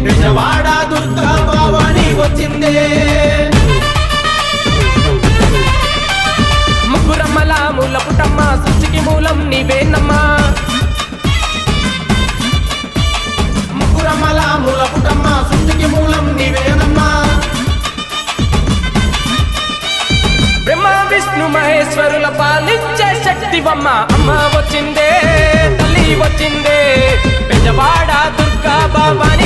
బెజవాడ దుర్గా భవాని వచ్చిందే ముగ్గురమ్మల మూల పుట్టమ్మ సృష్టికి మూలం నీవేనమ్మా ముగ్గురమ్మల మూల పుట్టమ్మ సృష్టికి మూలం నీవేనమ్మా బ్రహ్మ విష్ణు మహేశ్వరుల పాలించే శక్తివమ్మ అమ్మ వచ్చిందే తల్లి వచ్చిందే బెజవాడ దుర్గా భవాని